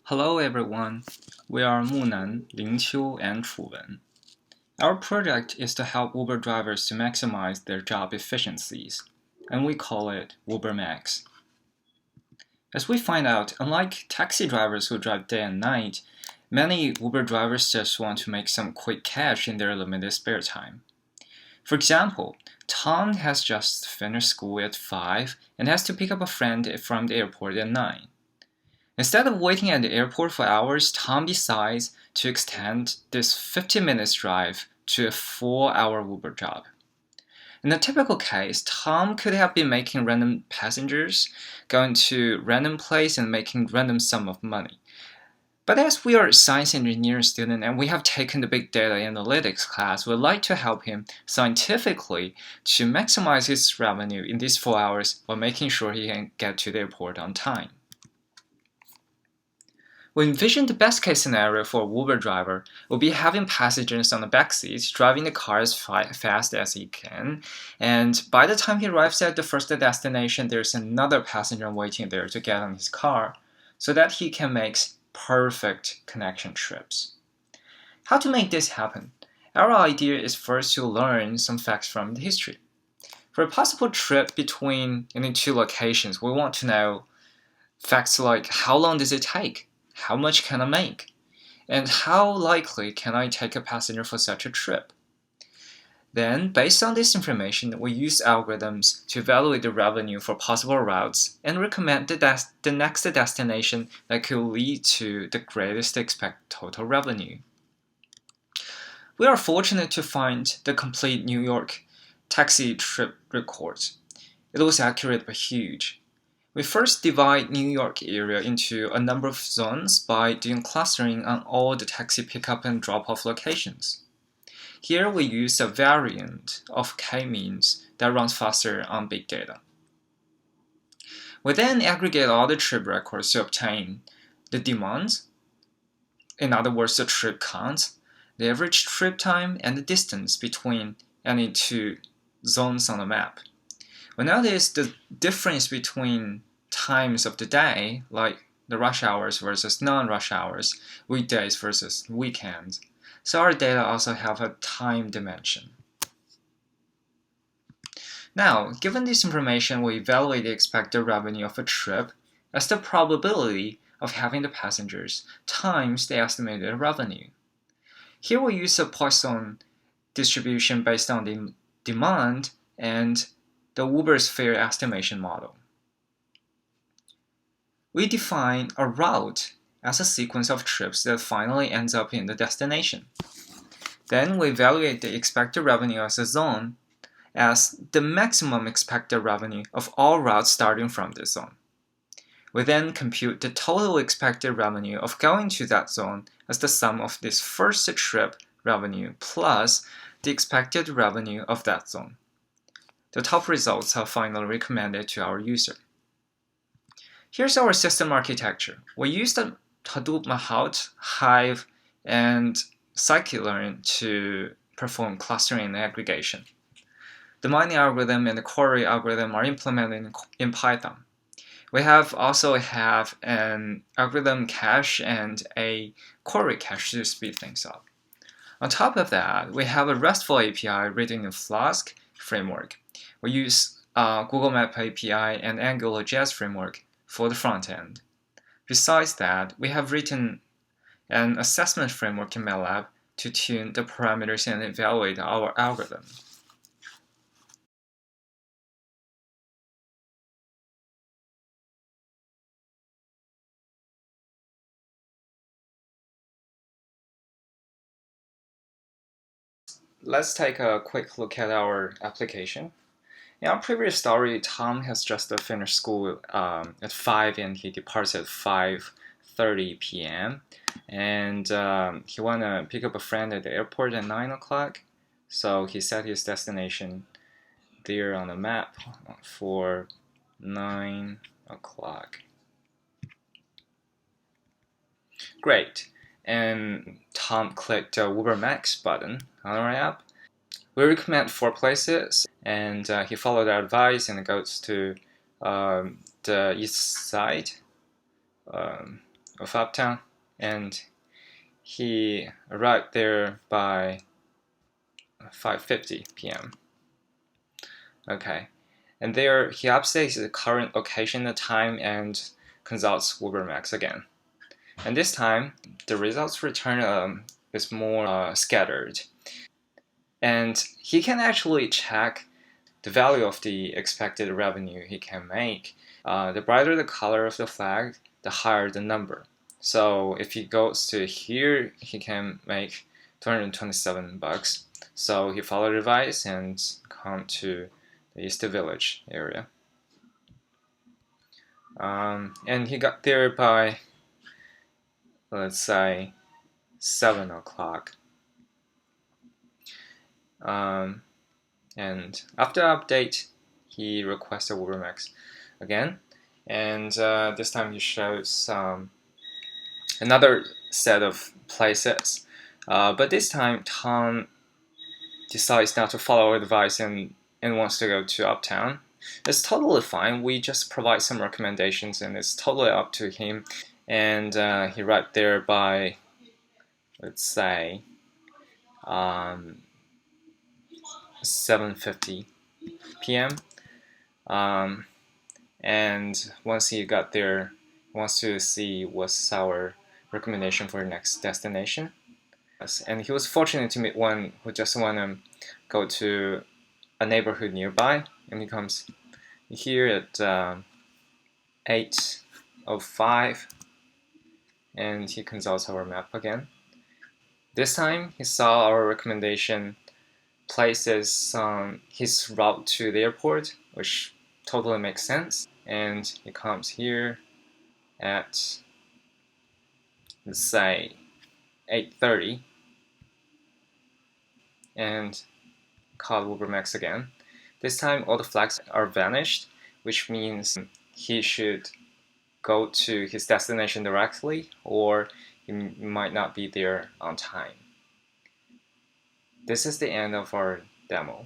Hello everyone, we are Munan, Lingqiu, and Chuwen. Our project is to help Uber drivers to maximize their job efficiencies, and we call it UberMax. As we find out, unlike taxi drivers who drive day and night, many Uber drivers just want to make some quick cash in their limited spare time. For example, Tom has just finished school at 5 and has to pick up a friend from the airport at 9. Instead of waiting at the airport for hours, Tom decides to extend this 15 minutes drive to a 4-hour Uber job. In a typical case, Tom could have been making random passengers, going to random place and making random sum of money. But as we are a science engineering student and we have taken the big data analytics class, we'd like to help him scientifically to maximize his revenue in these 4 hours while making sure he can get to the airport on time. We envision the best case scenario for a Uber driver will be having passengers on the back seats, driving the car as fast as he can, and by the time he arrives at the first destination, there's another passenger waiting there to get on his car, so that he can make perfect connection trips. How to make this happen? Our idea is first to learn some facts from the history. For a possible trip between any two locations, we want to know facts like how long does it take? How much can I make? And how likely can I take a passenger for such a trip? Then, based on this information, we use algorithms to evaluate the revenue for possible routes and recommend the next destination that could lead to the greatest expected total revenue. We are fortunate to find the complete New York taxi trip record. It was accurate but huge. We first divide New York area into a number of zones by doing clustering on all the taxi pickup and drop-off locations. Here we use a variant of k-means that runs faster on big data. We then aggregate all the trip records to obtain the demand, in other words the trip count, the average trip time, and the distance between any two zones on the map. We notice the difference between times of the day, like the rush hours versus non-rush hours, weekdays versus weekends. So our data also have a time dimension. Now, given this information, we evaluate the expected revenue of a trip as the probability of having the passengers times the estimated revenue. Here we use a Poisson distribution based on the demand and the Uber's fare estimation model. We define a route as a sequence of trips that finally ends up in the destination. Then we evaluate the expected revenue as a zone as the maximum expected revenue of all routes starting from this zone. We then compute the total expected revenue of going to that zone as the sum of this first trip revenue plus the expected revenue of that zone. The top results are finally recommended to our user. Here's our system architecture. We use the Hadoop Mahout, Hive, and scikit-learn to perform clustering and aggregation. The mining algorithm and the query algorithm are implemented in Python. We also have an algorithm cache and a query cache to speed things up. On top of that, we have a RESTful API written in Flask framework. We use Google Map API and AngularJS framework for the front end. Besides that, we have written an assessment framework in MATLAB to tune the parameters and evaluate our algorithm. Let's take a quick look at our application. In our previous story, Tom has just finished school at 5 and he departs at 5:30 p.m. And he want to pick up a friend at the airport at 9 o'clock. So he set his destination there on the map for 9 o'clock. Great. And Tom clicked the UberMax button on our app. We recommend 4 places, and he followed our advice and goes to the east side of Uptown, and he arrived there by 5:50 p.m. Okay, and there he updates the current location, the time, and consults UberMax again. And this time, the results return is more scattered, and he can actually check the value of the expected revenue he can make. The brighter the color of the flag, the higher the number. So if he goes to here, he can make 227 bucks. So he followed the advice and come to the East Village area. And he got there by, let's say, 7 o'clock. And after update, he requested UberMax again, and this time he shows another set of places. But this time, Tom decides not to follow advice and wants to go to Uptown. It's totally fine. We just provide some recommendations, and it's totally up to him. And he arrived there by, let's say, 7:50 p.m. And once he got there, he wants to see what's our recommendation for the next destination. And he was fortunate to meet one who just want to go to a neighborhood nearby, and he comes here at 8:05, and he consults our map again. This time he saw our recommendation places his route to the airport, which totally makes sense, and he comes here at, let's say, 8:30 and call UberMax again. This time all the flags are vanished, which means he should go to his destination directly, or he might not be there on time. This is the end of our demo.